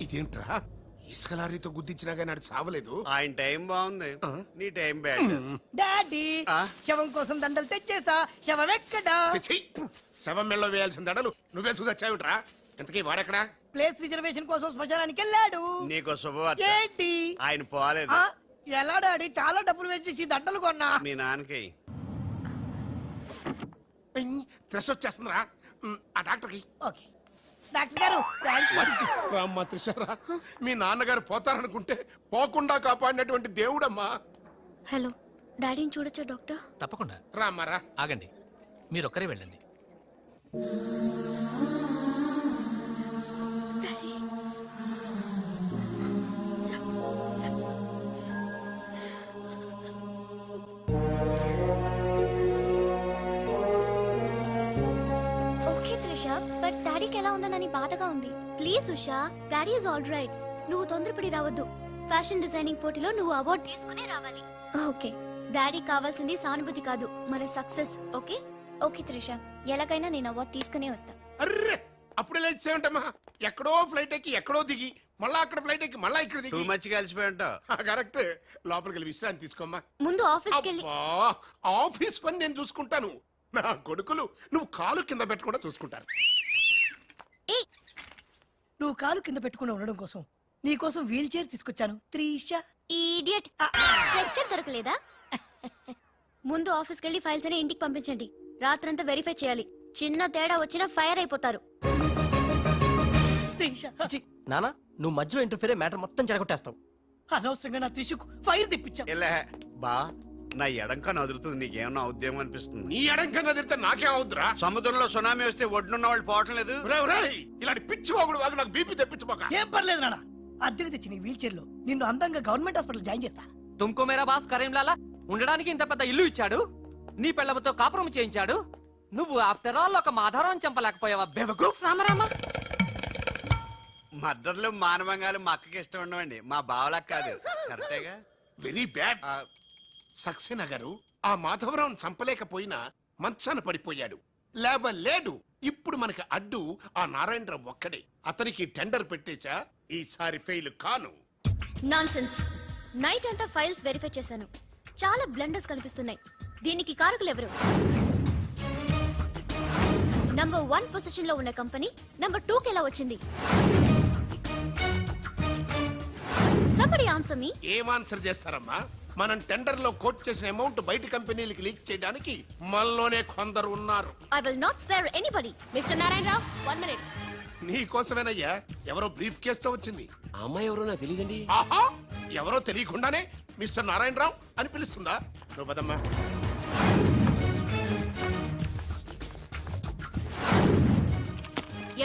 ఇదేంట్రా ఇసుక లారీతో గుద్దించినా కానీ నాడు చావలేదు. ఆయన టైం బాగుంది, నీ టైం బ్యాడ్. డాడీ శవం కోసం దండలు తెచ్చేసా. శవం ఎక్కడా? ఛీ, శవం మెళ్ళో వేయాల్సిన దడలు నువ్వే చూసొచ్చావుట్రా. ఇంతకీ వాడెక్కడా? ప్లేస్ రిజర్వేషన్ కోసం శ్మశానానికి వెళ్ళాడు. నీకు శుభవార్త, ఏంటి? ఆయన పోలేదు. ఆ, ఎలా డాడీ? చాలా డబ్బులు వేసేసి దండలు కొన్నా. మీ నాన్నకి త్రెస్ వచ్చేస్తుందిరా. ఆ డాక్టర్కి ఓకే డాక్టర్ గారు థాంక్యూ. రామ్మా త్రిషారా, మీ నాన్నగారు పోతారనుకుంటే పోకుండా కాపాడినటువంటి దేవుడమ్మా. హలో, డాడీని చూడొచ్చా డాక్టర్? తప్పకుండా. రామ్మారా. ఆగండి, మీరొక్కరే వెళ్ళండి. ఓకే త్రిష, బట్ డాడీకి ఎలా ఉందనని బాధగా ఉంది. Please Usha, daddy is all right. నువ్వు తొందరపడి రావద్దు. ఫ్యాషన్ డిజైనింగ్ పోటీలో నువ్వు అవార్డు తీసుకునే రావాలి. ఓకే, డాడీ కావాల్సింది సానుభూతి కాదు, మన సక్సెస్. ఓకే ఓకే త్రిష, ఎలాగైనా నేను అవార్డు తీసుకునే వస్తా. అర్రే, అప్పుడే లేచేమంటమ్మా. ఎక్కడో ఫ్లైట్ ఎక్కి ఎక్కడో దిగి మళ్ళా అక్కడ ఫ్లైట్ ఎక్కి మళ్ళా ఇక్కడ టూ దిగి. మచ్ కలిసిపోయి ఉంటావు. కరెక్ట్. లోపలికి వెళ్ళి విశ్రాంతి తీసుకోమ్మా. ముందు ఆఫీస్కి వెళ్ళి. అబ్బా, ఆఫీస్ పని నేను చూసుకుంటాను. నా కొడుకులు నువ్వు కాలు కింద పెట్టకుండా చూసుకుంటారు. ఏయ్, నువ్వు కాలు కింద పెట్టుకుని ఉండడం కోసం నీ కోసం వీల్ చైర్ తీసుకొచ్చాను త్రిష. ఇడియట్, స్ట్రెచ్చర్ దొరకలేదా? ముందు ఆఫీస్కి వెళ్ళి ఫైల్స్ అని ఇంటికి పంపించండి. రాత్రంతా వెరిఫై చేయాలి. చిన్న తేడా వచ్చినా ఫైర్ అయిపోతారు. త్రిష, నానా, నువ్వు మధ్యలో ఇంటర్ఫీర్ మ్యాటర్ మొత్తం చెడగొట్టేస్తావు. అనవసరంగా నా త్రిషకు ఫైర్ తెప్పించావు. ఇలా బా, నా ఎడంకా నదురుతుంది, నీకేమన్నా ఉద్యమం అనిపిస్తుంది? నీ ఎడంకన్నా తిరిగితే నాకేం అవుద్దురా? సముద్రంలో సునామీ వస్తే ఒడ్డున్న వాళ్ళు పోవటం లేదు. ఇలాంటి పిచ్చి వాగుడు వాగు నాకు బీపీ తెప్పించుకోక. ఏం పర్లేదు నాన్న, అద్దెకి తెచ్చి నీ వీల్ చైర్ లో నిన్ను అందంగా గవర్నమెంట్ హాస్పిటల్ జాయిన్ చేస్తా. తుమ్కో మేరా బాస్ కరీంలాలా ఉండడానికి ఇంత పెద్ద ఇల్లు ఇచ్చాడు, నీ పిల్లలతో కాపురం చేయించాడు. నువ్వు ఆఫ్టర్ ఆల్ ఒక మాధారం చంపలేకపోయావా బెవకు? రామరామా, మద్దతులు మానవంగాలు మా అక్కకి ఇష్టం ఉండవండి, మా బావలకు కాదు. కరెక్టేగా? Very bad. సక్సేనా గారు ఆ మాధవరావును చంపలేకపోయినా మంచాన పడిపోయాడు, లేవలేడు. ఇప్పుడు మనకి అడ్డు ఆ నారాయణరావు ఒక్కడే. అతనికి టెండర్ పెట్టేచా, ఈసారి ఫెయిల్ కాను. నాన్సెన్స్. నైట్ అంతా ఫైల్స్ వెరిఫై చేశాను. చాలా బ్లండర్స్ కనిపిస్తున్నాయి. దీనికి కారకులు ఎవరు? నంబర్ 1 పొజిషన్ లో ఉన్న కంపెనీ నంబర్ 2 కి ఎలా వచ్చింది? Somebody answer me. ఏం ఆన్సర్ చేస్తారమ్మా? మనం టెండర్ లో కోట్ చేసిన అమౌంట్ బయట కంపెనీలకి లీక్ చేయడానికి మనలోనే కొందరు ఉన్నారు. I will not spare anybody. Mr. Narayan Rao, 1 minute. నీ కోసమేనయ్యా. ఎవరో బ్రీఫ్ కేసుతో వచ్చింది. ఆ అమ్మాయి ఎవరో నాకు తెలియదండి. ఆహా, ఎవరో తెలియకుండానే మిస్టర్ నారాయణరావు అని పిలుస్తుందా? నువ్వు పదమ్మా.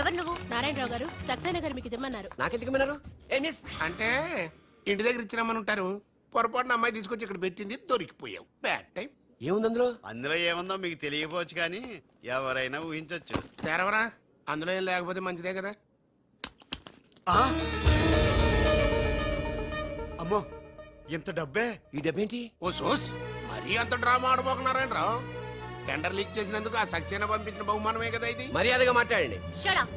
ఎవరు నువ్వు? నారాయణరావు గారు, సక్సేనా గారు మీకు ఇమ్మన్నారు. నాకెందుకు విన్నారు? ఏ మిస్, అంటే ఇంటి దగ్గర ఇచ్చినామని ఉంటారు. పొరపాటున అమ్మాయి తీసుకొచ్చి ఇక్కడ పెట్టింది, దొరికిపోయావు. Bad time. ఏముంది అందులో? అందులో ఏముందో మీకు తెలియకపోవచ్చు, కానీ ఎవరైనా ఊహించొచ్చు. తెరవరా, అందులో ఏం లేకపోతే మంచిదే కదా. అమ్మో, ఇంత డబ్బే! ఈ డబ్బేంటి? ఓ సోస్, మరీ అంత డ్రామా ఆడబోకున్నారాయణ రావు. టెండర్ లీక్ చేసినందుకు ఆ సక్సేనా పంపించిన బహుమానమే కదా ఇది. మర్యాదగా మాట్లాడండి. Shut up.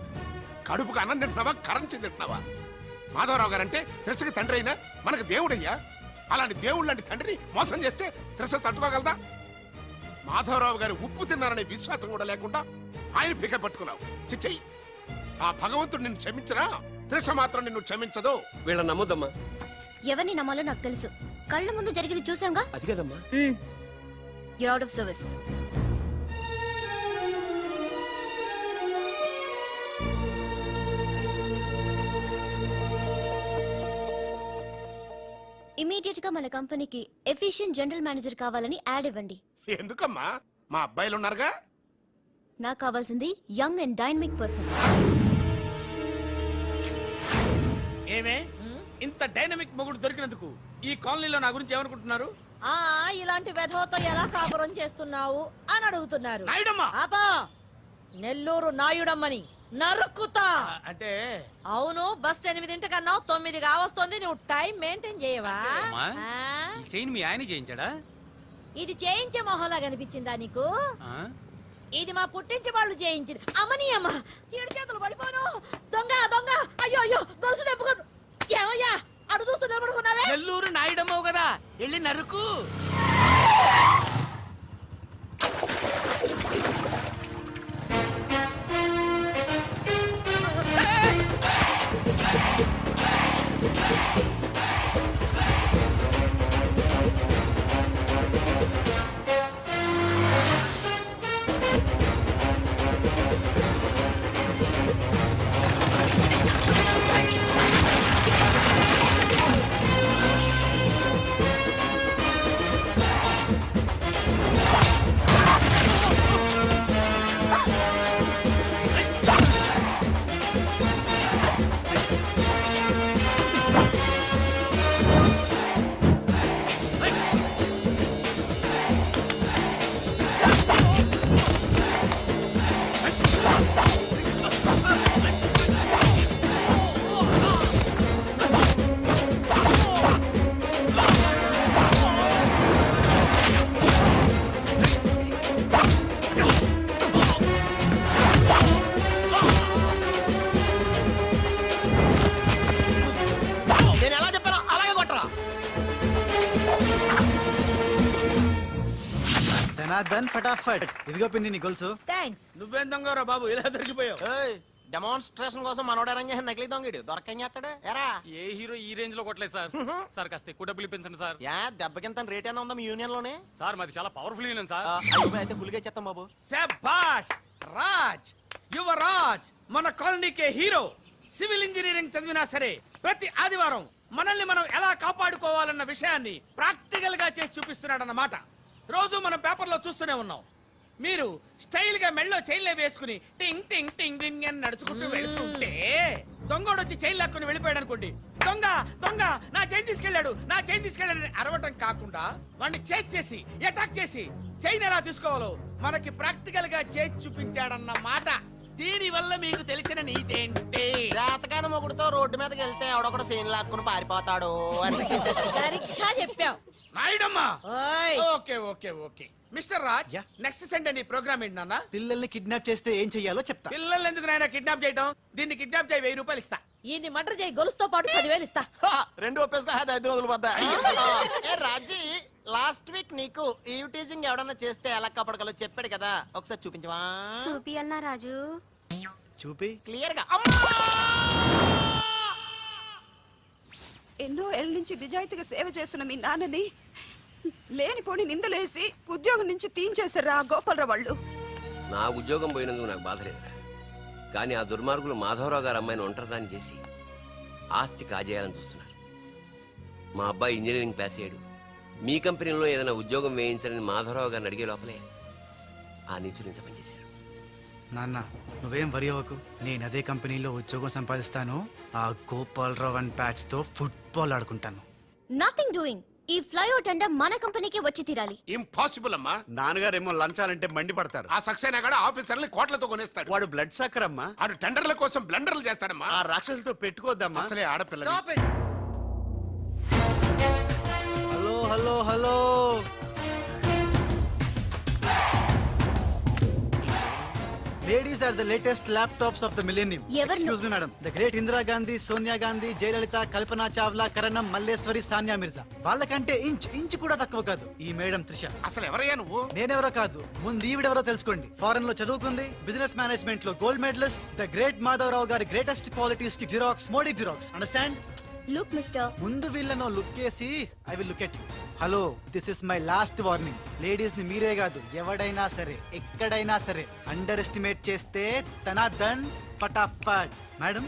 కడుపుకు అన్నం తింటున్నావా, కరెన్సీ తింటున్నావా? మాధవరావు గారంటే త్రిషకి తండ్రి అయినా మనకు దేవుడయ్యా. అలాంటి దేవుడు లాంటి తండ్రిని మోసం చేస్తే త్రిష తట్టుకోగలదా? మాధవరావు గారు ఉప్పు తిన్నారనే విశ్వాసం కూడా లేకుండా ఆయన పీక పట్టుకున్నావు. చిచ్చయ్యి, ఆ భగవంతుడు నిన్ను క్షమించరా? త్రిష మాత్రం నిన్ను క్షమించదు. వీళ్ళని నమ్మొద్దమ్మా. ఎవరిని నమ్మాలో నాకు తెలుసు. కళ్ళ ముందు జరిగింది చూసాంగా. అది కదమ్మా. You're out of service. Immediate గా మన కంపెనీకి ఎఫిషియెంట్ జనరల్ మేనేజర్ కావాలని యాడ్ ఇవ్వండి. ఎందుకమ్మా? మా అబ్బాయిలు ఉన్నారుగా. నాకు కావాల్సింది యంగ్ అండ్ డైనమిక్ పర్సన్. ఏమే ఇంత డైనమిక్ మొగుడు దొరికినందుకు ఈ కాలనీలో నా గురించి ఏమనుకుంటున్నారు? ఇలాంటి వెధవతో ఎలా కాపురం చేస్తున్నావు అని అడుగుతున్నారు. నాయుడమ్మ! ఆపా! నెల్లూరు నాయుడమ్మని నరుక్కుతా. అంటే అవును, బస్ 8 9 కావస్తుంది. నువ్వు టైం మెయింటైన్ చేయవా? మీ ఆయన చేయించాడా? ఇది చేయించే మొహంలా కనిపించిందా నీకు? ఇది మా పుట్టింటి వాళ్ళు చేయించింది. అమ్మని అమ్మ, 7 చేతులు పడిపోను. దొంగ దొంగ, అయ్యో అయ్యో, గొలుసు తెప్పుకో. నరుకు. నేను ఎలా చెప్పాను అలాగే కొట్టరా. ధనాధన్ ఫటాఫట్. ఇదిగో పిన్ని నీ గొలుసు. థ్యాంక్స్. నువ్వేం దొంగరా బాబు ఇలా దొరికిపోయావు? డెమాన్స్ట్రేషన్ కోసం మనోడు అరేంజ్ చేసిన నకిలీ దొంగడు దొరకం చేస్తాడు ఎరా. ఏ హీరో ఈ రేంజ్ లో కొట్టలేదు సార్. సార్ కాస్త ఎక్కువ డబ్బులు ఇప్పించండి సార్. యా దెబ్బకింత రేట్ అయినా ఉందా మీ యూనియన్ లోనే? సార్ మాది చాలా పవర్ఫుల్ యూనియన్ సార్. అయితే పులిగా చేస్తాం బాబు. శభాష్ రాజ్, యువరాజ్, మన కాలనీకే హీరో. సివిల్ ఇంజనీరింగ్ చదివినా సరే ప్రతి ఆదివారం మనల్ని మనం ఎలా కాపాడుకోవాలన్న విషయాన్ని ప్రాక్టికల్ గా చేసి చూపిస్తున్నాడన్నమాట. రోజు మనం పేపర్లో చూస్తూనే ఉన్నాం. మీరు స్టైల్ గా మెళ్ళో చైన్లే వేసుకుని టింగ్ టింగ్ టింగ్ టింగ్ అని నడుచుకుంటూ వెళ్తుంటే దొంగోడు వచ్చి చైన్ లాక్కుని వెళ్ళిపోయాడు అనుకోండి. దొంగ దొంగ నా చైన్ తీసుకెళ్ళాడు, నా చైన్ తీసుకెళ్ళాడని అరవటం కాకుండా వాడిని చేజ్ చేసి అటాక్ చేసి చైన్ ఎలా తీసుకోవాలో మనకి ప్రాక్టికల్ గా చేసి చూపించాడన్న మాట. దీని వల్ల మీకు తెలిసిన నీతేంటి? జాతకాన మొగుడుతో రోడ్డు మీదకి వెళ్తే ఎవడొకడు సీన్ లాక్కుని పారిపోతాడు అని. సరిగ్గా చెప్పావు. నాయుడమ్మా. ఓయ్. Okay okay okay mister Raj, yeah. Next Sunday నీ ప్రోగ్రామ్ ఏంటి నాన్న? పిల్లల్ని కిడ్నాప్ చేస్తే ఏం చెయ్యాలో చెప్తా. పిల్లల్ని ఎందుకు నాయన కిడ్నాప్ చేయటం? దీన్ని కిడ్నాప్ చేయి, 1000 రూపాయలు ఇస్తా. ఈయన్ని మటర్ చేయి, గొలుసుతో పాటు 10,000 ఇస్తా. రెండు ఒప్పేసుకో 5 రోజులు పడ్డా. ఏ రాజీ, లాస్ట్ వీక్ నీకు ఈవ్ టీజింగ్ ఎవడన్నా చేస్తే ఎలా కాపాడగలో చెప్పాడు కదా, ఒకసారి చూపించవా? చూపియల్నా రాజు? చూపి. క్లియర్ గా. ఎన్నో ఏళ్ళ నుంచి నిజాయితీగా సేవ చేస్తున్న మీ నాన్నని లేనిపోని నిందలేసి ఉద్యోగం నుంచి తీయించేశారు ఆ గోపాలరావు వాళ్ళు. నా ఉద్యోగం పోయినందుకు నాకు బాధ లేదు, కానీ ఆ దుర్మార్గులు మాధవరావు గారు అమ్మాయిని ఒంటరిదాన్ని చేసి ఆస్తి కాజేయాలని చూస్తున్నారు. మా అబ్బాయి ఇంజనీరింగ్ పాస్ అయ్యాడు, మీ కంపెనీలో ఏదైనా ఉద్యోగం వేయించాలని మాధవరావు గారిని అడిగే లోపలే ఆ నీచులు ఇంత పనిచేశారు. నాన్న నువ్వేం వరి అవ్వకు, నేను అదే కంపెనీలో ఉద్యోగం సంపాదిస్తాను. ఆ గోపాలరావు అండ్ బ్యాచ్ తో ఫుట్బాల్ ఆడుకుంటాను. Nothing doing. ఈ ఫ్లైఓవర్ టెండర్ మన కంపెనీకి వచ్చి తీరాలి. ఇంపాసిబుల్ అమ్మా. నాన్నగారేమో లంచాలంటే మండి పడతారు. ఆ సక్సేనా కూడా ఆఫీసర్ని కోట్లతో కొనేస్తాడు. వాడు బ్లడ్ సక్కర్ అమ్మా. ఆడు టెండర్ల కోసం బ్లండర్లు చేస్తాడమ్మా. ఆ రాక్షసులతో పెట్టుకోద్దమ్మా. అసలే ఆడపిల్ల. Hello hello hello, ladies are the latest laptops of the millennium. ఎవరు? Excuse me madam. The great Indira Gandhi, Sonia Gandhi, Jayalalitha, Kalpana Chawla, Karanam, Malleswari, Sania Mirza. వాళ్ళకంటే ఇంచ్ కూడా తక్కువ కాదు ఈ మేడం త్రిష. అసలు ఎవరయ్యా నువ్వు? నేనెవరో కాదు, ముందు ఈవిడెవరో తెలుసుకోండి. ఫారెన్ లో చదువుకుంది, బిజినెస్ మేనేజ్మెంట్ లో gold medallist, the great Madhavarao గారి గ్రేటెస్ట్ క్వాలిటీస్ కి xerox, Modi xerox. Understand? Look mister, ముందు వీళ్ళను లుక్ చేసి I will look at you. Hello, this is my last warning. Ladies ని మీరే కాదు, ఎవడైనా సరే ఎక్కడైనా సరే అండర్ ఎస్టిమేట్ చేస్తే తనాదన్ ఫటాఫట్. మేడం,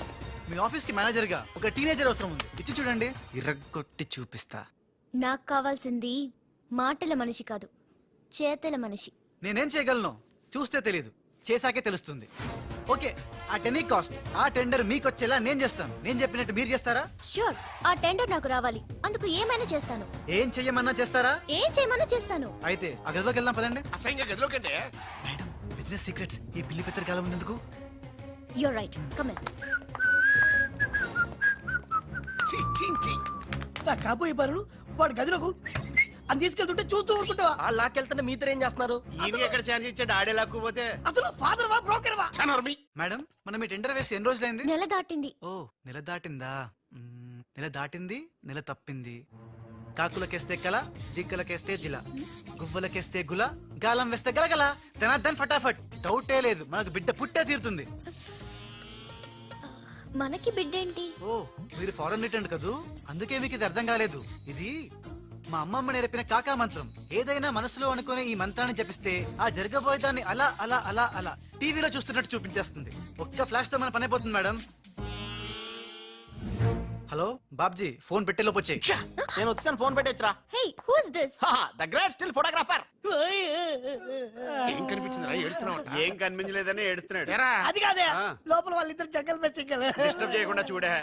మీ ఆఫీస్ కి మేనేజర్ గా ఒక టీనేజర్ అవసరం ఉంది. ఇచ్చి చూడండి, ఇరగొట్టి చూపిస్తా. నాకు కావాల్సింది మాటల మనిషి కాదు, చేతల మనిషి. నేనేం చేయగలను చూస్తే తెలియదు, చేశాకే తెలుస్తుంది. ఓకే, ఆ టెనీ కాస్ట్, ఆ టెండర్ మీకు వచ్చేలా నేను చేస్తాను. నేను చెప్పినట్టు మీరు చేస్తారా? షూర్, ఆ టెండర్ నాకు రావాలి. అందుకు ఏమైనా చేస్తాను. ఏం చెయ్యమన్నా చేస్తారా? ఏం చేయమన్నా చేస్తాను. అయితే ఆ గదిలోకి వెళ్దాం పదండి. అసహ్యంగా గదిలోకంటే మేడం, బిజినెస్ సీక్రెట్స్ ఈ పిల్లి పెద్దరి కాలం ఉన్నందుకు. You're right, come in. చీ, చీ, చీ. నా కాబోయే పరులు వాడు గదిలోకు అని తీసుకెళ్తుంటే చూస్తూ ఊరుకుంటావా? ఆ లాక్కెళ్తుంటే మీతో ఏం చేస్తున్నారు? ఈయన ఎక్కడ ఛాన్స్ ఇచ్చాడు? ఆడే లాక్కుపోతే అసలు ఫాదర్ వా బ్రోకర్ వా? చనర్మి. మేడం, మనం ఈ టెండర్ వేసి ఎన్ని రోజులైంది? నెల దాటింది. ఓ, నెల దాటిందా? నెల దాటింది, నెల తప్పింది. కాకులకేస్తే కల, జింకలకేస్తే జిల, గువ్వలకేస్తే గుల, గాలం వేస్తే గలగల, తనాదన్ ఫటాఫట్. డౌటే లేదు, మనకు బిడ్డ పుట్టే తీరుతుంది. మనకి బిడ్డేంటి? ఓ, మీరు ఫారెన్ రిటర్న్ కదూ, అందుకే మీకు ఇది అర్థం కాలేదు. ఇది మా అమ్మమ్మ నేర్పిన కాకా మంత్రం. ఏదైనా మనసులో అనుకునే ఈ మంత్రాన్ని జపిస్తే ఆ జరగబోయేదాన్ని అలా అలా అలా అలా టీవీలో చూస్తున్నట్టు చూపించేస్తుంది. ఒక్క ఫ్లాష్ తో మన పని అయిపోతుంది మేడం. హలో బాబ్జీ, ఫోన్ పెట్టే లోపు వచ్చే. నేను వచ్చాను, ఫోన్ పెట్టేచ్చరా. Hey, who is this? The great still photographer. ఏం కనిపించిందిరా ఏడుతున్నావు ఏం కనిపించలేదని ఏడుస్తున్నాడు. ఎరా అది కాదే ఆ. లోపల వాళ్ళిద్దరు జగ్గల్ బెచ్చగల డిస్టర్బ్ చేయకుండా చూడే.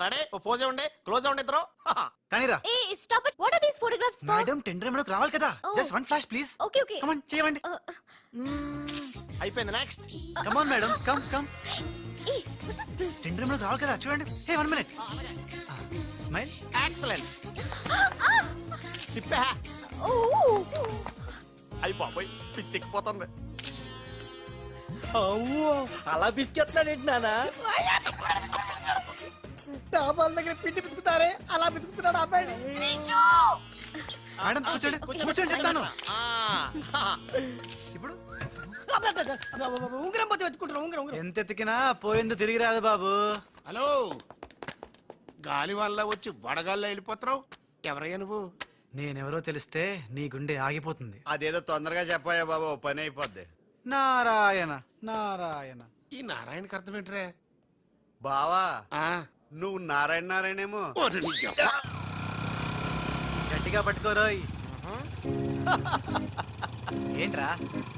రెడీ, ఓ పోజే ఉండే, క్లోజ్ ఉండే ఇద్దరు. కానీరా ఏ stop it. What are these photographs for? Madam, tender మనకు రావాలి కదా. Oh. Just one flash please. Okay okay. Come on చేయండి. అయిపోయింది, next. Come on madam, come come. ఏ వాట్ ఇస్ దిస్? టెండర్ మనకు రావాలి కదా, చూడండి. Hey 1 minute. స్మైల్. ఎక్సలెంట్. తిప్పే. ఓ అయ్యి బాబోయ్, పిచ్చెక్కిపోతుంది. అలా బిస్కెత్తాడేంటి నానా? డాబాల దగ్గర పిండి పిసుకుతారే అలా పిసుకుతున్నాడు అబ్బాయి. మేడం కూర్చోండి, కూర్చోండి చెప్తాను. ఇప్పుడు ఉంగరం పోతే వెతుకుంటున్నా. ఉంగరం ఎంత ఎతికినా పోయిందో తిరిగి రాదు బాబు. హలో, గాలి వల్ల వచ్చి వడగాల్లో వెళ్ళిపోతున్నావు. ఎవరయ్యా నువ్వు? నేనెవరో తెలిస్తే నీ గుండె ఆగిపోతుంది. అదేదో తొందరగా చెప్పాయా బాబు, పని అయిపోద్ది. నారాయణ నారాయణ. ఈ నారాయణకి అర్థం ఏంట్రా? బావా, ఆ, నువ్వు నారాయణ నారాయణేమో. ఓరి నీ యవ్వ. గట్టిగా పట్టుకోరోయ్. ఏంట్రా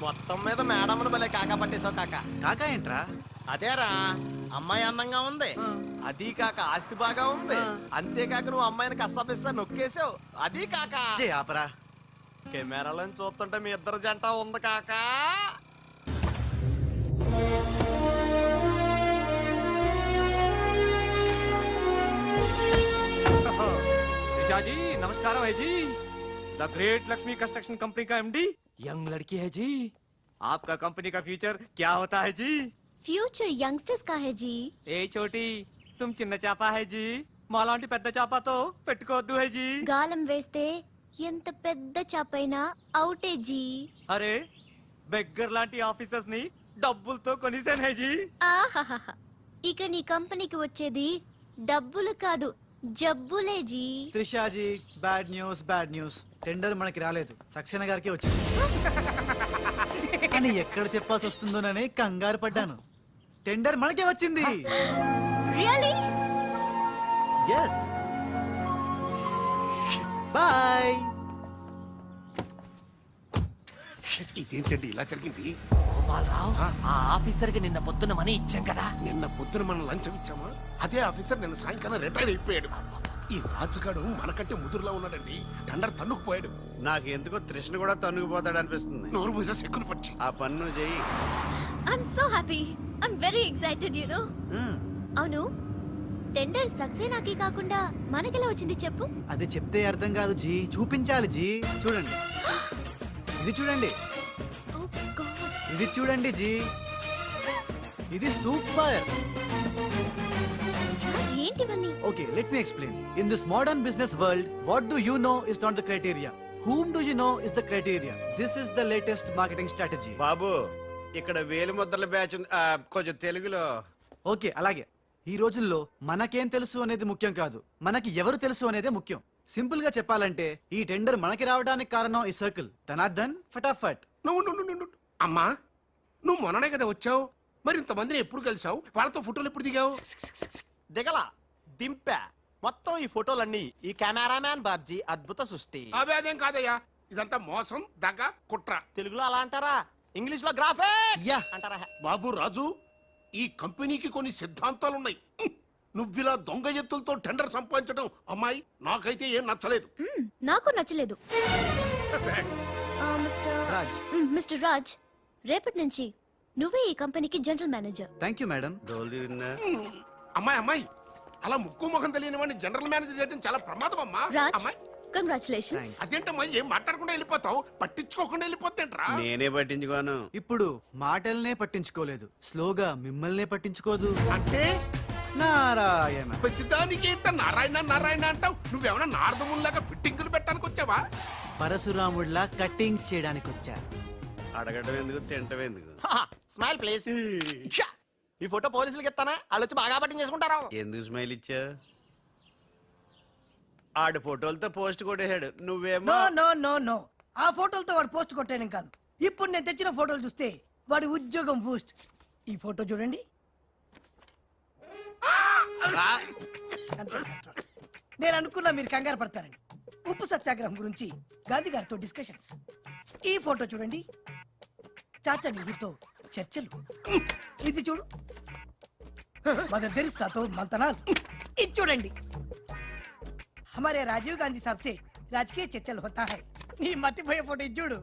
మొత్తం మీద మేడంను భలే కాకా పట్టేశావు కాక. కాకా ఏంట్రా? అదేరా, అమ్మాయి అందంగా ఉంది, అది కాక ఆస్తి బాగా ఉంది, అంతేకాక నువ్వు అమ్మాయిని కష్టపిస్తా నొక్కేసావు, అది కాక చే ఆపరా. కెమెరాలను చూస్తుంటే మీ ఇద్దరు జంట ఉంది కాక. निशा जी नमस्कार है जी. The great Lakshmi construction company का एमडी यंग लड़की है जी. आपका कंपनी का फ्यूचर क्या होता है जी? ఫ్యూచర్ యంగ్స్టర్స్ కా హై జీ. ఏ చోటి తుమ్ చిన్న చేప హై జీ, మాలాంటి పెద్ద చేపతో పెట్టుకోవద్దు హై జీ. గాలం వేస్తే ఎంత పెద్ద చాపైనా అవుటే జీ. అరే బెగ్గర్ లాంటి ఆఫీసర్స్ ని డబ్బులతో కొనిసాను హై జీ. ఆహాహా, ఇక నీ కంపెనీకి వచ్చేది డబ్బులు కాదు జబ్బులే జీ. Trishaji, bad news. టెండర్ మనకి రాలేదు, సక్సేనా గారికి వచ్చింది. అని ఎక్కడ చెప్పాల్సి వస్తుందోనని కంగారు పడ్డాను. టెండర్ మనకే వచ్చింది. రియల్లీ? ఎస్. బాయ్. ఇదేంటండి ఇలా జరిగింది? గోపాలరావు, ఆ ఆఫీసర్ కి నిన్న పొద్దున మనీ ఇచ్చాం కదా. నిన్న పొద్దున మనం లంచం ఇచ్చామా? అదే ఆఫీసర్ నిన్న సాయంకాలం రిటైర్ అయిపోయాడు. ఈ రాజుగాడు మనకంటే ముదురులో ఉన్నాడండి. టండర్ తన్నుకుపోయాడు. నాకు ఎందుకో తృష్ణ కూడా తనుగుపోతాడు అనిపిస్తుంది. నోరు పూజ సెక్కులు పచ్చి. ఆ పన్ను చెయ్యి. I'm so happy. I'm very excited you know. అవును, టెండర్ సక్సేనాకి కాకుండా మనకెలా వచ్చింది చెప్పు? అది చెప్తే అర్థం కాదు జీ, చూపించాలి జీ. చూడండి, ఇది చూడండి, ఓ గాడ్. ఇది చూడండి జీ, ఇది సూపర్. రాజ్, ఏంటివన్నీ? Okay, let me explain. In this modern business world, what do you know is not the criteria. Whom do you know is the criteria. This is the latest marketing strategy. బాబు, ఇక్కడ వేలు ముద్రల batch ఉంది. కొంచెం తెలుగులో. Okay, అలాగే. ఈ రోజుల్లో మనకేం తెలుసు అనేది ముఖ్యం కాదు, మనకి ఎవరు తెలుసు అనేదే ముఖ్యం. సింపుల్ గా చెప్పాలంటే ఈ టెండర్ మనకి రావడానికి కారణం ఈ సర్కిల్. ధనార్దన్ ఫటాఫట్. నువ్వు అమ్మా, నువ్వు మొన్ననే కదా వచ్చావు. మరి ఇంతమందిని ఎప్పుడు కలిసావు? వాళ్ళతో ఫోటోలు ఎప్పుడు దిగావు? దిగల, దింపా. మొత్తం ఈ ఫోటోలన్నీ ఈ కెమెరామ్యాన్ బాబ్జీ అద్భుత సృష్టి. అవే అదేం కాదయ్యా, ఇదంతా మోసం, దగ్గ, కుట్ర. తెలుగులో అలా అంటారా, ఇంగ్లీష్ లో గ్రాఫిక్ యా. అంటారా? బాబు రాజు, ఈ కంపెనీకి కొన్ని సిద్ధాంతాలున్నాయి. నువ్విలా దొంగ ఎత్తులతో టెండర్ సంపాదించడం అమ్మాయి నాకైతే ఏం నచ్చలేదు. నాకు నచ్చలేదు. Thanks. రాజ్. మిస్టర్ రాజ్, రేపటి నుంచి నువ్వే ఈ కంపెనీకి general manager. Thank you madam. డోలు తిరిగిందా? అమ్మాయి అలా ముక్కు ముఖం తెలియని వాడిని జనరల్ మేనేజర్ చేయడం చాలా ప్రమాదం అమ్మా. రాజ్, అమ్మాయి, కంగ్రాచులేషన్స్. అదేంటమ్మా ఏం మాట్లాడకుండా వెళ్ళిపోతావు? పట్టించుకోకుండా వెళ్ళిపోతేంట్రా? నేనే పట్టించుకోను. ఇప్పుడు మాటల్నే పట్టించుకోలేదు, స్లోగా మిమ్మల్నే పట్టించుకోదు. అంటే నారాయణ. ప్రతిదానికి ఏంట నారాయణ నారాయణ అంటావు? నువ్వేమన్నా నారదముల్లాగా ఫిట్టింగులు పెట్టడానికి వచ్చావా? పరశురాముడిలా కటింగ్ చేయడానికి వచ్చా. అడగడం ఎందుకు తింటం ఎందుకు? Smile please. ఈ ఫోటో పోలీసులకి ఇస్తానా? వాళ్ళు వచ్చి బాగా పట్టింగ్ చేసుకుంటారు. ఎందుకు స్మైల్ ఇచ్చా? ఆడు ఫోటోలతో పోస్ట్ కొట్టేశాడు, నువ్వేమో నో నో నో నో, ఆ ఫోటోలతో వాడు పోస్ట్ కొట్టేయడం కాదు. ఇప్పుడు నేను తెచ్చిన ఫోటోలు చూస్తే వాడి ఉద్యోగం బూస్ట్. ఈ ఫోటో చూడండి. అంతే. నేను అనుకున్నా మీరు కంగారు పడతారని. ఉప్పు సత్యాగ్రహం గురించి గాంధీ గారితో డిస్కషన్స్. ఈ ఫోటో చూడండి, చాచా నెహ్రూతో చర్చలు. ఇది చూడు, మదర్ తెరిసాతో మంతనాలు. ఇది చూడండి, हमारे राजीव गांधी साहब से राजकीय చర్చలు होता है. నీ మతిపోయే ఫోటో ఇది చూడు,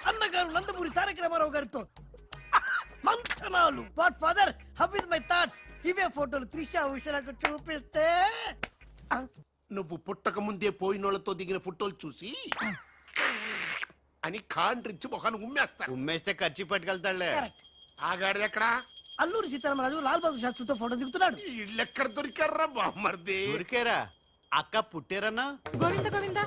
అన్నగారు నందమూరి తారక రామారావు గారితో మంతనాలు. What father, how is my thoughts? ఇవే ఫోటోలు త్రిషా ఉషలకు చూపిస్తే నువ్వు పుట్టక ముందే పోయినోళ్లతో దిగిన ఫోటోలు చూసి అని కాండ్రించి మొహాన్ని ఉమ్మేస్తాను. ఉమ్మేస్తే ఖర్చు పట్టుకెళ్తాడులే. కరెక్ట్. ఆగాడు ఎక్కడ? అల్లూరి సీతారామరాజు లాల్ బహదూర్ శాస్త్రితో ఫోటో దిగుతున్నాడు. ఇళ్ళెక్కడ దొరికారా బామ్మర్ది? ఊరికేరా అక్క పుట్టారన్నా? గోవింద గోవింద.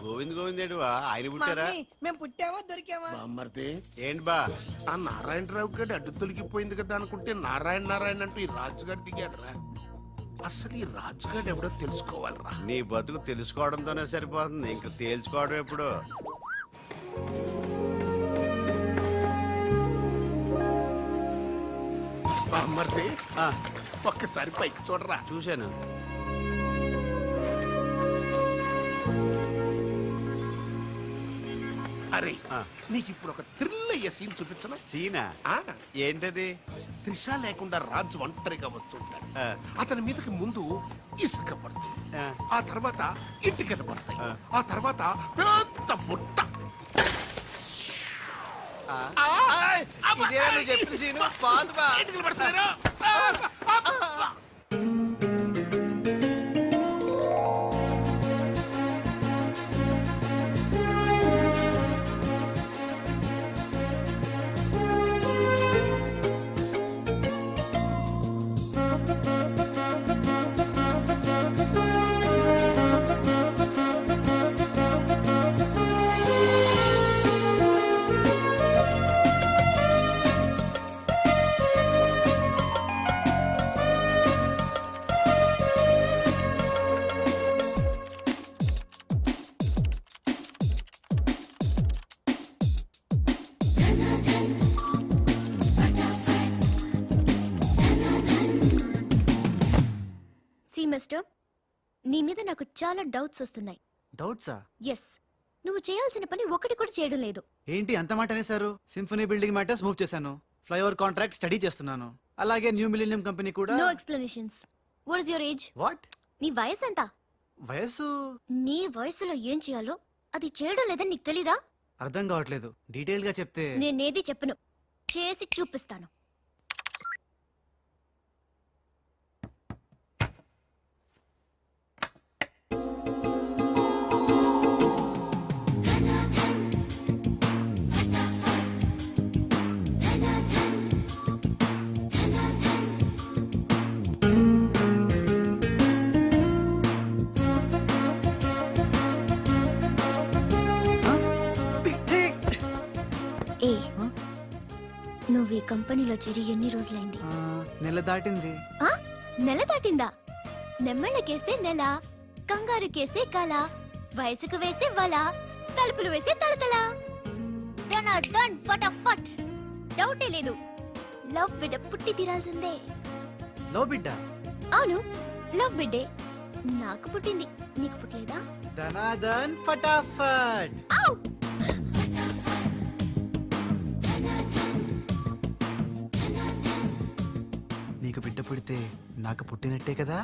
గోవింద్ గోవిందేడువా ఆయన పుట్టారా? మమ్మీ, మేము పుట్టామా దొరికామా? బామ్మర్ది, ఏంటి బా? ఆ నారాయణరావు గారి అడ్డు తొలగిపోయింది కదా అనుకుంటే నారాయణ నారాయణ అంటూ ఈ రాజుగారు దిగాడరా. అసలు ఈ రాజుగారు ఎవడో తెలుసుకోవాలరా. నీ బతుకు తెలుసుకోవడంతోనే సరిపోతుంది, ఇంక తేల్చుకోవడం ఎప్పుడు? బామ్మర్ది, ఆ, ఒక్కసారి పైకి చూడరా. చూశాను. అరే, ఆ. నీకు ఇప్పుడు ఒక థ్రిల్ అయ్యే సీన్ చూపించను. సీనా? ఆ, ఏంటది? త్రిష లేకుండా రాజు ఒంటరిగా వస్తుంటాడు. ఆ. అతని మీదకి ముందు ఇసుక పడుతుంది, ఆ. ఆ తర్వాత ఇటుకలు పడతాయి, ఆ. ఆ తర్వాత పెద్ద బుట్ట. ఇదేనా నువ్వు చెప్పిన సీను? పాదు బా. ఇటుకలు పడతారు. సి మిస్టర్, నీ మీద నాకు చాలా డౌట్స్ వస్తున్నాయి. డౌట్సా? ఎస్, నువ్వు చేయాల్సిన పని ఒకటి కూడా చేయడం లేదు. ఏంటి అంత మాట అనేసారు? సింఫనీ బిల్డింగ్ మ్యాటర్స్ మూవ్ చేశాను, ఫ్లైఓవర్ కాంట్రాక్ట్ స్టడీ చేస్తున్నాను, అలాగే న్యూ మిలీనియం కంపెనీ కూడా. No explanations. What is your age? What? నీ వయసు ఎంత? వయసు నీ వయసులో ఏం చేయాలో అది చేయడం లేదని నీకు తెలీదా? అర్థం కావట్లేదు, డీటెయిల్ గా చెప్తే. నేనేది చెప్పను, చేసి చూపిస్తాను. ఏ, నువ్వు ఈ కంపెనీలో చేరి ఎన్ని రోజులైంది? నెల దాటింది. ఆ? నెల దాటిందా? నెమ్మళ్ళకేస్తే నెల, కంగారుకేస్తే కల, వయసుకు వేస్తే వల, తలుపులు వేస్తే తలతల. డన్ ఫటాఫట్. డౌటే లేదు, లవ్ బిడ్డ పుట్టి తీరాల్సిందే. లో బిడ్డ? అవును, లవ్ బిడ్డే నాకు పుట్టింది, నీకు పుట్టలేదా? ధనాధన్ ఫటాఫట్. ఔ! నీకు బిడ్డ పుడితే నాకు పుట్టినట్టే కదా.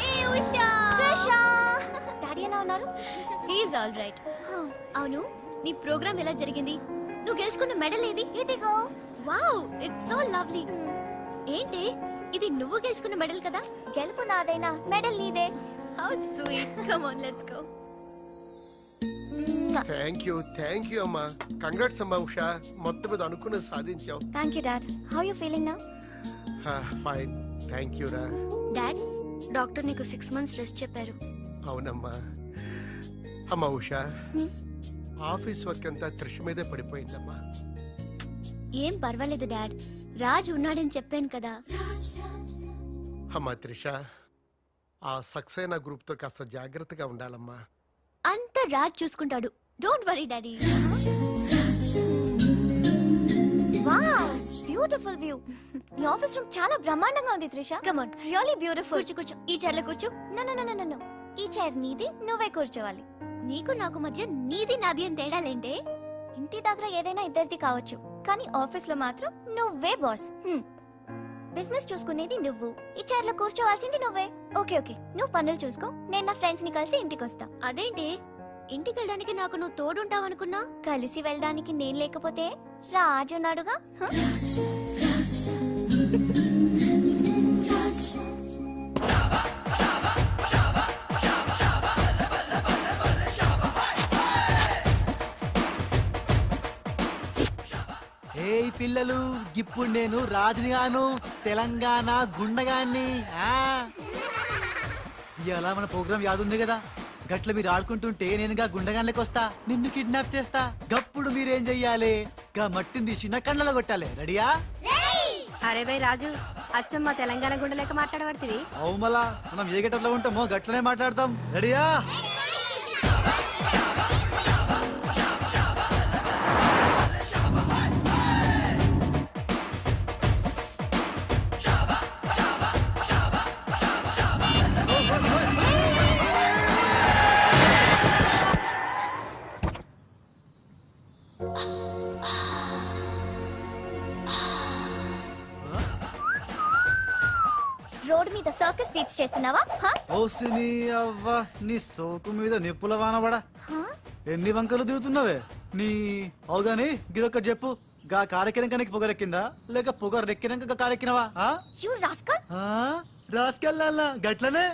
ఏ ఉషా! ట్రిషా! డాడీ ఎలా ఉన్నారు? He is all right. అవును, నీ ప్రోగ్రామ్ ఎలా జరిగింది? నువ్వు గెలుచుకున్న మెడల్ ఏది? ఇదిగో. Wow, it's so lovely. ఏంటి ఇది, నువ్వు గెలుచుకున్న మెడల్ కదా? గెలుపు నాదైనా మెడల్ నీదే. How sweet. Come on, let's go. Thank you అమ్మా. కంగ్రాట్స్ అమ్మా ఉషా, మొత్తం మీద అనుకున్నది సాధించావు. Thank you dad. How you feeling now? Fine, thank you రా. డాడ్, డాక్టర్ నీకు 6 months రెస్ట్ చెప్పారు. అవునమ్మా. అమ్మా ఉషా, ఆఫీస్ వర్క్ అంతా త్రిష మీదే పడిపోయిందమ్మా. ఏం పర్వాలేదు డాడ్, రాజ్ ఉన్నాడని చెప్పాను కదా. అమ్మా త్రిష, ఆ సక్సేనా గ్రూప్ తో కాస్త జాగ్రత్తగా ఉండాలమ్మా. అంతా రాజ్ చూసుకుంటాడు. Don't worry daddy. Wow, beautiful view. ఈ ఆఫీస్ రూమ్ చాలా బ్రహ్మాండంగా ఉంది Trisha. Come on, really beautiful. కూర్చో. ఈ చైర్ లో కూర్చో. నో. ఈ చైర్ నీది, నువ్వే కూర్చోవాలి. నీకు నాకు మధ్య నీది నాది అని తేడాలేంటే? ఇంటి దగ్గర ఏదైనా ఇద్దరిది కావచ్చు, కానీ ఆఫీస్ లో మాత్రం నువ్వే బాస్. బిజినెస్ చూసుకునేది నువ్వు, ఈ చైర్ లో కూర్చోవాల్సింది నువ్వే. ఓకే, నువ్వు పనులు చూసుకో, నేను నా ఫ్రెండ్స్ ని కలిసి ఇంటికి వస్తా. అదేంటి, ఇంటికి వెళ్ళడానికి నాకు నువ్వు తోడుంటావు అనుకున్నా? కలిసి వెళ్ళడానికి నేను లేకపోతే రాజు ఉన్నాడుగా. ఏయ్ పిల్లలు, ఇప్పుడు నేను రాజునిగాను, తెలంగాణ గుండగాన్ని. ఇలా మన ప్రోగ్రామ్ యాదుంది కదా, గట్ల మీరు ఆడుకుంటుంటే నేనుగా గుండగాన్లకి వస్తా, నిన్ను కిడ్నాప్ చేస్తా. గప్పుడు మీరేం చెయ్యాలి? గా మట్టిని తీసి నా కళ్ళలో కొట్టాలి. రెడీయా? అరే బై రాజు, అచ్చమ్మ తెలంగాణ గుండె లెక్క మాట్లాడబడుతుంది. అవు మళ్ళా మనం ఏ గట్టలో ఉంటామో గట్లనే మాట్లాడతాం. రెడీయా? రోడ్ మీద సర్కస్ ఫీట్స్ చేస్తున్నావా? ఓసిని అవ్వ, నీ సోకు మీద నిప్పుల వానబడా. ఎన్ని వంకలు తిరుగుతున్నావే నీ. అవుగాని గిదొక్కటి చెప్పు, గా కారెక్కినాక నీకు పొగరెక్కిందా, లేక పొగరెక్కినాక గా కారెక్కినవా? You rascal. రాసుకెళ్ళాలా గట్లనే.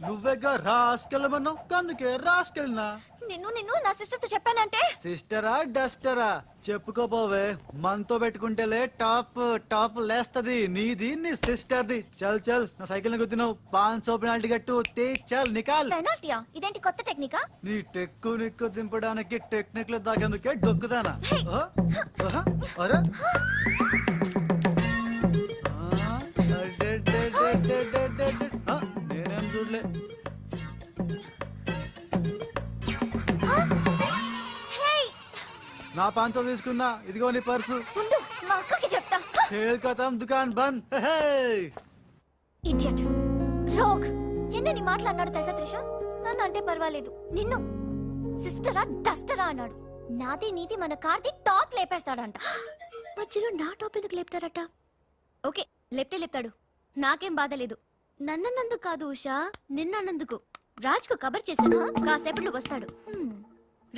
నువ్వేగా రాసుకెళ్ళమన్నావు, అందుకే రాసుకెళ్ళినా. నిన్ను నా సిస్టర్ తో చెప్పానంటే. సిస్టరా డస్టరా చెప్పుకోపోవే, మనతో పెట్టుకుంటేలే టాప్ లేస్తది నీది, నీ సిస్టర్ది. చల్ నా సైకిల్ ని గుద్దినావు, 500 పెనాల్టీ కట్టు. చల్ నికాల్. పెనాల్టీయా? ఇదేంటి కొత్త టెక్నికా? నీ నిక్కు దింపడానికి టెక్నిక్ లో దాకేందుకే డొక్కుదానా. అరే నేనేం చూడలే. నా 500 తీసుకున్నా, ఇదిగో నీ పర్సు. మా అక్కకి చెప్తా. ఖతం దుకాన్ బంద్. Idiot, rogue. ఎన్నని మాట్లాడినాడు తెలుసా త్రిష? నన్ను అంటే పర్వాలేదు, నిన్ను సిస్టరా డస్టరా అన్నాడు. నాది నీది మన కార్ది టాప్ లేపేస్తాడంట. మధ్యలో నా టాప్ ఎందుకు లేపుతారట? ఓకే, లేపుతాడు, నాకేం బాధ లేదు. నన్నందుకు కాదు ఉషా, నిన్నందుకు. రాజ్కు కబర్ చేశాను, కాసేపట్లో వస్తాడు.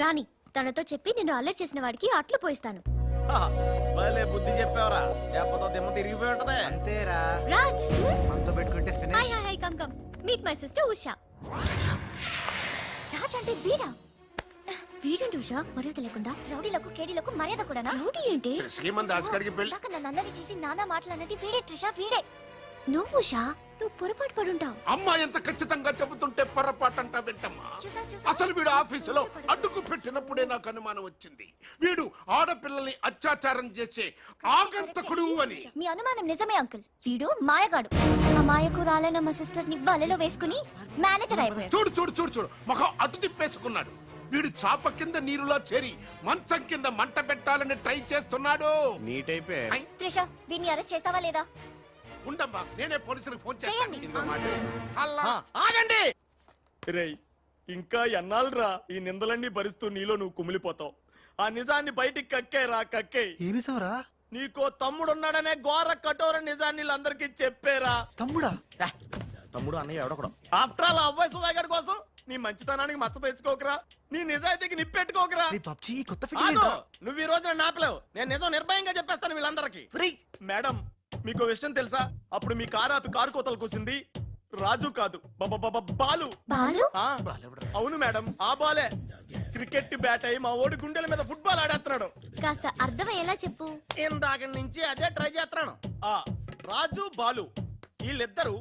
రాణి, తనతో చెప్పి నిన్ను అల్లరి చేసిన వాడికి అట్లు పోయిస్తాను. బుద్ధి చెప్పావరా, లేకపోతే దిమ్మ తిరిగిపోయి ఉంటదే. అంతేరా రాజ్. మనతో పెట్టుకుంటే hi, come meet my sister Usha. Raj అంటే వీడా? వీడేంటి ఉషా మర్యాద లేకుండా? రౌడీలకు కేడీలకు మర్యాద కూడా. రౌడీ ఏంటి? నన్ను అల్లరి చేసి నానా మాటలన్నది వీడే ట్రిషా, వీడే. నువ్వు ఉషా, నువ్వు పొరపాటు పడుంటావు. అమ్మా ఎంత ఖచ్చితంగా చెబుతుంటే పొరపాటు అంటా వింటమ్మా. అసలు వీడు ఆఫీసులో అడ్డుకు పెట్టినప్పుడే నాకు అనుమానం వచ్చింది, వీడు ఆడపిల్లల్ని అత్యాచారం చేసే ఆగంతకుడు అని. మీ అనుమానం నిజమే అంకుల్. వీడు మాయగాడు. ఆ మాయకు రాలైన మా సిస్టర్ ని బలలో వేసుకుని మేనేజర్ అయిపోయాడు. చూడు మొహం అటు తిప్పేసుకున్నాడు. వీడు చాప కింద నీరులో చేరి మంచం కింద మంట పెట్టాలని ట్రై చేస్తున్నాడు. త్రిష, వీడిని అరెస్ట్ చేస్తావా లేదా? ఉండమ్మా, నేనే పోలీసులకు ఫోన్ చేయండి. ఆగండి. రేయ్, ఇంకా ఎన్నాళ్ళరా ఈ నిందలన్నీ భరిస్తూ నీలో నువ్వు కుమిలిపోతావు. ఆ నిజాన్ని బయటికి కక్కే. ఏమి సమరా? నీకో తమ్ముడున్నాడనే ఘోర కఠోర నిజాన్ని వీళ్ళందరికీ చెప్పేరా. తమ్ముడా? తమ్ముడు అన్నయ్య ఎవడొకడు. ఆఫ్టర్ ఆల్ అబ్బాయి సుబాయ్ గారి కోసం నీ మంచితనానికి మచ్చ తెచ్చుకోకరా, నీ నిజాయితీకి నిప్పెట్టుకోకరా. రే పబ్జి ఈ కొత్త ఆగు! నువ్వు ఈ రోజు నన్ను ఆపలేవు. నేను నిజం నిర్భయంగా చెప్పేస్తాను వీళ్ళందరికీ. మేడం, మీకు విషయం తెలుసా? అప్పుడు మీ కారు ఆపి కారు కోతలు కూసింది రాజు కాదు, బాలు. బాలు ఆ, అవును మేడం, ఆ బాలే క్రికెట్ బ్యాట్ అయి మా ఓడి గుండెల మీద ఫుట్బాల్ ఆడేస్తున్నాడు. కాస్త అర్థమయ్యేలా చెప్పు. ఇందాక నుంచి అదే ట్రై చేస్తున్నాను. ఆ రాజు బాలు వీళ్ళిద్దరూ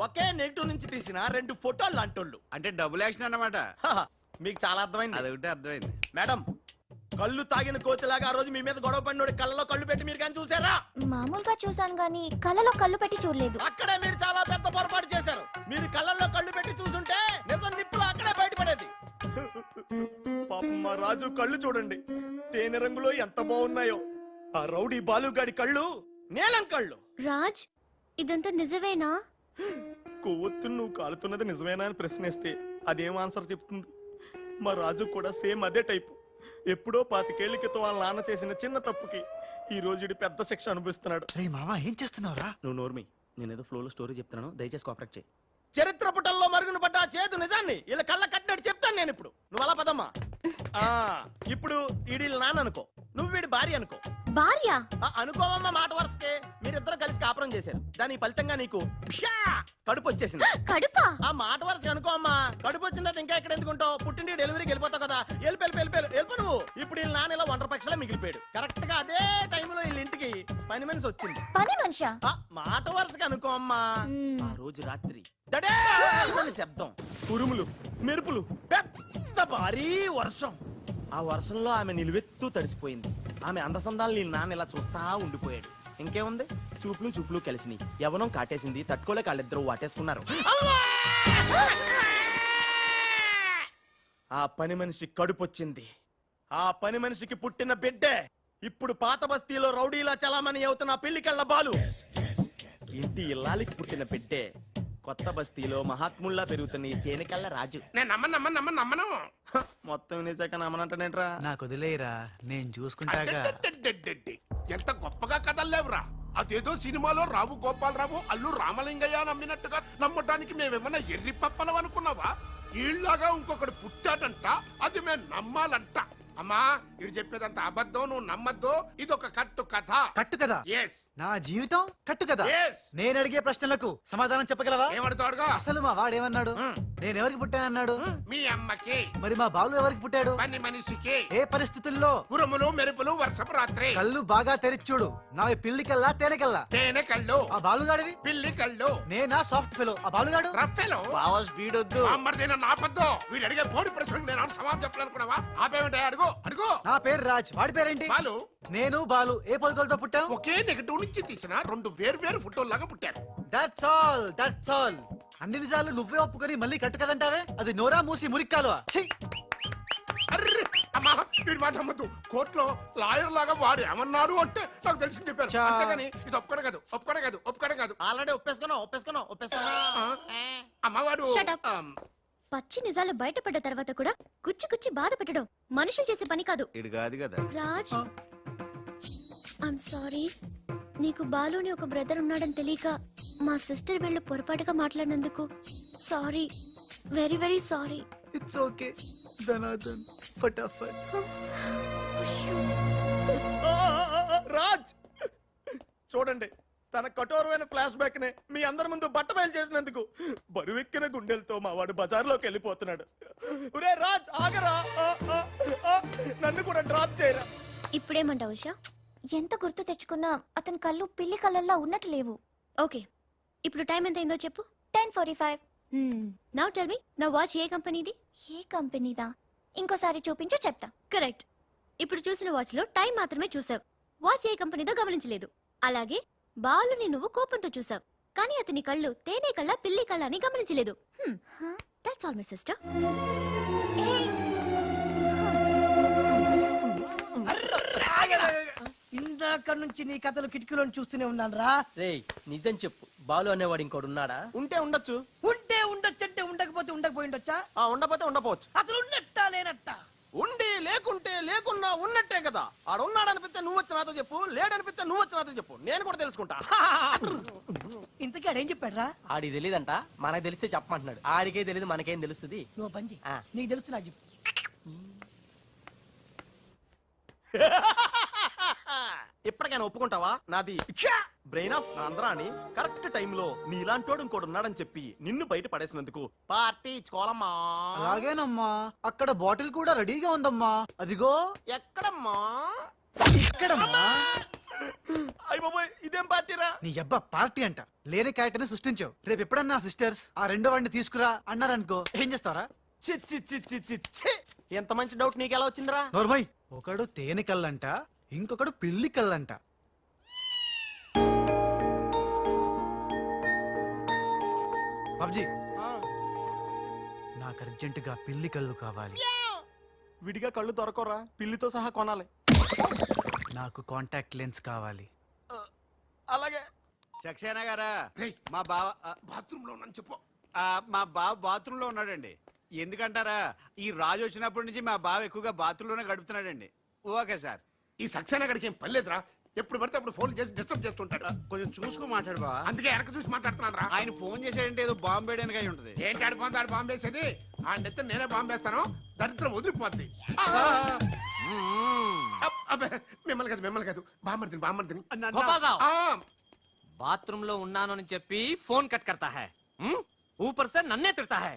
ఒకే నెగిటివ్ నుంచి తీసిన 2 ఫోటోలు లాంటోళ్ళు. అంటే డబుల్ యాక్షన్ అన్నమాట. హహ, మీకు చాలా అర్థమైంది. అదొకటి అర్థమైంది. మేడం, కళ్ళు తాగిన కోతిలాగా ఆ రోజు మీ మీద గొడవ పడినోడి కళ్ళలో కళ్ళు పెట్టి మీరు కానీ చూసారా? మామూలుగా చూసాను గానీ కళ్ళలో కళ్ళు పెట్టి చూడలేదు. అక్కడే మీరు చాలా పెద్ద పొరపాటు చేశారు. మీరు కళ్ళల్లో కళ్ళు పెట్టి చూసుంటే నిజం నిప్పులు అక్కడే బయటపడేది. పాపం మా రాజు కళ్ళు చూడండి, తేనె రంగులో ఎంత బాగున్నాయో. ఆ రౌడీ బాలుగాడి కళ్ళు నీలం కళ్ళు. రాజ్, ఇదంతా నిజమేనా? కొవ్వొత్తు నువ్వు కాలుతున్నది నిజమేనా అని ప్రశ్నిస్తే అదేం ఆన్సర్ చెప్తుంది? మా రాజు కూడా సేమ్ అదే టైపు. ఎప్పుడో 25 ఏళ్ల క్రితం వాళ్ళ నాన్న చేసిన చిన్న తప్పుకి ఈ రోజు ఈడు పెద్ద శిక్ష అనుభవిస్తున్నాడు. రే మామ ఏం చేస్తున్నావురా? నువ్వు నోర్మి, నేనేదో ఫ్లోలో స్టోరీ చెప్తున్నాను, దయచేసి కోఆపరేట్ చేయి. చరిత్ర పుటల్లో మరుగున పడ్డ ఆ చేదు నిజాన్ని ఇలా కళ్ళ కట్టినట్టు చెప్తాను నేను ఇప్పుడు. నువ్వు అలా పదమ్మా. ఆ, ఇప్పుడు ఈడి నాన్న అనుకో, నువ్వు వీడి భార్య అనుకో. భార్య? అనుకోవమ్మా, మాట వరుసకే మీరిద్దరు కలిసి కాపురం చేశారు. దాని ఫలితంగా నీకు ప్యా కడుపు వచ్చేసింది. కడుపా? ఆ మాట వరుస అనుకో అమ్మా. కడుపు వచ్చిన తర్వాత ఇంకా ఎక్కడ ఎందుకుంటావు? పుట్టింటి డెలివరీకి వెళ్ళిపోతావు కదా. వెళ్ళిపో నువ్వు. ఇప్పుడు వీళ్ళ నాన్న ఇలా ఒంటరి పక్షలా మిగిలిపోయాడు. కరెక్ట్ గా అదే టైంలో వీళ్ళ ఇంటికి పని మనిషి వచ్చింది. పని మనిషా? మాట వరుసగా అనుకో అమ్మా. ఆ రోజు రాత్రి దడే శబ్దం, ఉరుములు, మెరుపులు, పెద్ద భారీ వర్షం. ఆ వర్షంలో ఆమె నిలువెత్తు తడిసిపోయింది. ఆమె అందసందాలు నీ నాన్న ఇలా చూస్తా ఉండిపోయాడు. ఇంకేముంది, చూపులు కలిసినాయి. యవనం కాటేసింది, తట్టుకోలేక వాళ్ళిద్దరూ వాటేసుకున్నారు. ఆ పని మనిషి కడుపొచ్చింది. ఆ పని మనిషికి పుట్టిన బిడ్డే ఇప్పుడు పాత బస్తీలో రౌడీలా చలామణి అవుతున్న పిల్లికళ్ళ బాలు. ఇంటి ఇల్లాలికి పుట్టిన బిడ్డే కొత్త బస్తీలో మహాత్ముల్లా పెరుగుతున్న ఈ తేనెకళ్ళ రాజు. నేను నమ్మను. మొత్తం వినేశాక నమ్మనంటేనేట్రా? నాకు వదిలేయరా, నేను చూసుకుంటాగా. అడ్డడ్డడ్డడ్డడ్డి. ఎంత గొప్పగా కథలు లేవురా. అదేదో సినిమాలో రావు గోపాలరావు అల్లు రామలింగయ్య నమ్మినట్టుగా నమ్మటానికి మేమేమన్నా ఎర్రి పప్పలం అనుకున్నావా? ఈళ్ళగా ఇంకొకటి పుట్టాడంట, అది మేము నమ్మాలంట. అమ్మా, ఇది చెప్పేదంత అబద్ధం, నువ్వు నమ్మద్దు. ఇదొక కట్టు కథ. కట్టు కదా? ఎస్. నా జీవితం కట్టు కదా? Yes. నేను అడిగే ప్రశ్నలకు సమాధానం చెప్పగలవా? ఏమడుతాడుగా? అసలు మా వాడేమన్నాడు? నేను ఎవరికి పుట్టానన్నాడు? మీ అమ్మకి. మరి మా బాలు ఎవరికి పుట్టాడు? పని మనిషికి. ఏ పరిస్థితుల్లో? ఉరుములు మెరుపులు వర్షపు రాత్రి. కళ్ళు బాగా తెరిచూడు. నా పిల్లి కల్లా తేనె కల్లా? తేనె కళ్ళు. ఆ బాలుగాడివి? పిల్లి కళ్ళు. నేనా సాఫ్ట్ ఫెలో, ఆ బాలుగాడు రఫెలో. బావ స్పీడ్ వద్దు. అమ్మర్దైనా నాపద్దు. వీడు అడిగే పోటీ ప్రశ్నకు నేను సమాధానం చెప్పాలనుకున్నావా? ఆపేమిటే? అడుగు. నా పేరు రాజ్, వాడి పేరేంటి? బాలు. నేను బాలు ఏ పొలకలతో పుట్టాం? ఒకే నెగటివ్ నుంచి తీసిన 2 వేర్వేరు ఫోటోల్లాగా పుట్టారు. That's all. అన్ని నిజాలు నువ్వే ఒప్పుకొని మళ్ళీ కట్టు కదంటావే? అది నోరా మూసి మురిక్కాలువా? ఛీ! అర్రే అమ్మా, వీడి మాట నమ్మద్దు. కోర్టులో లాయర్ లాగా వాడు ఏమన్నాడు అంటే నాకు తెలిసి చెప్పాను. అంతేగాని ఇది ఒప్పుకోవడం కాదు. ఆల్రెడీ ఒప్పేసుకున్నావు. అమ్మవాడు Shut up. పచ్చి నిజాలు బయటపడ్డ తర్వాత కూడా గుచ్చి బాధ పెట్టడం మనుషులు చేసే పని కాదు. ఇడు కాదు కదా. Raj, I'm sorry. నీకు బాలుని ఒక బ్రదర్ ఉన్నాడని తెలియక మా సిస్టర్ వీళ్ళు పొరపాటుగా మాట్లాడినందుకు sorry, very very sorry. It's okay ధనాధన్ ఫటాఫట్. రాజ్ చూడండి, తన కఠోరమైన ఫ్లాష్ బ్యాక్ నే మీ అందరి ముందు బట్టబయలు చేసినందుకు బరువెక్కిన గుండెలతో మా వాడు బజార్లోకి వెళ్ళిపోతున్నాడు. ఒరే రాజ్, ఆగరా, నన్ను కూడా డ్రాప్ చేయరా. ఇప్పుడేమంటావు ఉషా? ఎంత గుర్తు తెచ్చుకున్నా అతని కళ్ళు పిల్లి కళ్ళల్లో ఉన్నట్టు లేవు. ఓకే, ఇప్పుడు టైం ఎంత అయిందో చెప్పు. 10:45. నౌ టెల్ మీ, నా వాచ్ ఏ కంపెనీది? ఏ కంపెనీదా? ఇంకోసారి చూపించు చెప్తా. కరెక్ట్. ఇప్పుడు చూసిన వాచ్ లో టైం మాత్రమే చూసావు, వాచ్ ఏ కంపెనీదో గమనించలేదు. అలాగే బాలుని నువ్వు కోపంతో చూసావు, కానీ అతని కళ్ళు తేనె కళ్ళ పిల్లి కళ్ళ అని గమనించలేదు. That's all my sister. ఇందాక నుంచి నీ కథలు కిటికీలో చూస్తూనే ఉన్నాను రా. రేయ్, నిజం చెప్పు, బాలు అనేవాడు ఇంకోడు ఉన్నాడా? ఉంటే ఉండొచ్చు. ఉంటే ఉండొచ్చంటే ఉండకపోతే ఉండకపోయి ఉండొచ్చా? ఉండపోతే ఉండపోవచ్చు. అసలు ఉన్నట్టా లేనట్టా? ఉండి లేకుంటే లేకున్నా ఉన్నట్టే కదా. ఆడున్నాడనిపిస్తే నువ్వు వచ్చి నాతో చెప్పు, లేడనిపిస్తే నువ్వు వచ్చి నాతో చెప్పు, నేను కూడా తెలుసుకుంటా. ఇంతకీ గారు ఏం చెప్పాడురా? ఆడికి తెలియదంట, మనకు తెలిస్తే చెప్పమంటున్నాడు. ఆడికే తెలియదు, మనకేం తెలుస్తుంది? నువ్వు పని చెయ్యి. ఆ. నీకు తెలుసు నాకు చెప్పు. ఇప్పటికైనా ఒప్పుకుంటావా? నాది బ్రెయిన్ ఆఫ్ ఆంధ్ర అని కరెక్ట్ టైంలో నీలాంటోడు ఇంకోటి ఉన్నాడని చెప్పి నిన్ను బయట పడేసినందుకు పార్టీ ఇచ్చుకోవాలమ్మా. అలాగేనమ్మా, అక్కడ బాటిల్ కూడా రెడీగా ఉందమ్మా. అదిగో. ఎక్కడమ్మా? ఇక్కడమ్మా. అయ్య బాబోయ్, ఇదేం పార్టీరా? నీ అబ్బా పార్టీ అంట. లేని క్యారెక్టర్ ని సృష్టించావు. రేపు ఎప్పుడన్నా సిస్టర్స్ ఆ రెండో వాడిని తీసుకురా అన్నారనుకో, ఏం చేస్తారా? చి చి చి చి చి చి. ఎంత మంచి డౌట్ నీకు ఎలా వచ్చిందిరా? నోర్మయ్, ఒకడు తేనె కళ్ళంట, ఇంకొకడు పిల్లి కళ్ళంట. బాబ్జీ, నాకు అర్జెంటుగా పిల్లి కళ్ళు కావాలి. విడిగా కళ్ళు దొరకరా, పిల్లితో సహా కొనాలి. నాకు కాంటాక్ట్ లెన్స్ కావాలి. అలాగే. సక్సేనా గారా, రేయ్. మా బావ బాత్రూమ్ లో ఉన్నాను చెప్పు. మా బావ బాత్రూమ్ లో ఉన్నాడండి. ఎందుకంటారా, ఈ రాజు వచ్చినప్పటి నుంచి మా బావ ఎక్కువగా బాత్రూమ్ లోనే గడుపుతున్నాడండి. Okay sir. ఈ సక్సేనా గడికి ఏం పర్లేదురా, ఎప్పుడు పడితే అప్పుడు ఫోన్ చేసి డిస్టర్బ్ చేస్తుంటాడు. కొంచెం చూసుకో మాట్లాడు బావ. అందుకే వెనక చూసి మాట్లాడుతున్నాను రా. ఆయన ఫోన్ చేశాడంటే ఏదో బాంబు వేయడానికి అయి ఉంటది. ఏంటి ఆడు బాంబు వేసేది? ఆ నెత్త నేనే బాంబు వేస్తాను, దరిద్రం వదిలిపోద్ది. అబ్బే, మిమ్మల్ని కాదు బామ్మర్దిని. గోపాలరావు, ఆ, బాత్రూమ్ లో ఉన్నాను అని చెప్పి ఫోన్ కట్ करता है, ऊपर से नन्हे तिरता है.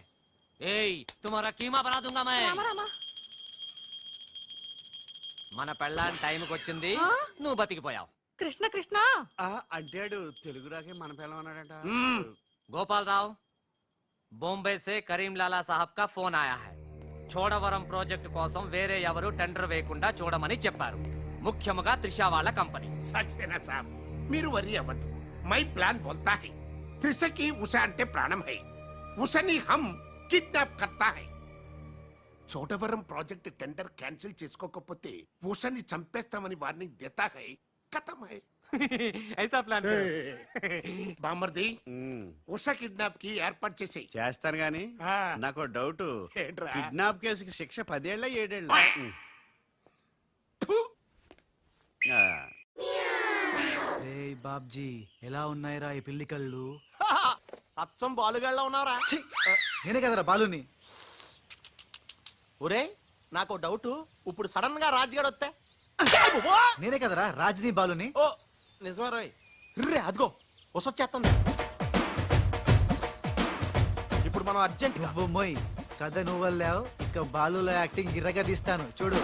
ఏయ్, तुम्हारा कीमा बना दूंगा मैं. మన పెళ్ళాన్ టైంకి వచ్చింది, నువ్వు బతికిపోయావు. కృష్ణ కృష్ణ అంటాడు తెలుగు రాకే మన పిల్లం అన్నాడట. గోపాలరావు, బొంబే సే కరీం లాలా సాహబ్ కా ఫోన్ ఆయా హై. చోడవరం ప్రాజెక్ట్ కోసం వేరే ఎవరు టెండర్ వేయకుండా చూడమని చెప్పారు, ముఖ్యముగా త్రిషా వాళ్ళ కంపెనీ. సక్సేనా సాబ్, మీరు వరి అవ్వద్దు. మై ప్లాన్ బోల్తా హై. త్రిషకి ఉష అంటే ప్రాణం హై. ఉషని హమ్ కిడ్నాప్ కర్తా హై. చోటవరం ప్రాజెక్ట్ టెండర్ క్యాన్సిల్ చేసుకోకపోతే ఉషని చంపేస్తామని వార్నింగ్ దేతా హై. ఖతం హై. ఐసా ప్లాన్ బామర్ది, ఉమ్, ఉష కిడ్నాప్ కి ఏర్పాటు చేసేయ్. చేస్తాను గాని ఆ. నాకు డౌట్. ఏంట్రా? కిడ్నాప్ కేసుకి శిక్ష 10 ఏళ్ళ 7 ఏళ్ళ? ఫు! రే బాబ్జీ, ఎలా ఉన్నాయిరా ఈ పిల్లి కళ్ళు? అచ్చం బాలుగాళ్ళ ఉన్నారా? ఛీ! నేనే కదరా బాలుని. ఒరే, నాకు డౌట్. ఇప్పుడు సడన్ గా రాజుగాడు వస్తే? నేనే కదరా రాజనీ బాలుని. ఓ నిజమే రోయ్. రే అదిగో వసొచ్చేస్తుంది. ఇప్పుడు మనం అర్జెంట్ నువ్వు మొయ్ కథ నువ్వు వెళ్ళావు, ఇక బాలులో యాక్టింగ్ గిర్రగా తీస్తాను చూడు.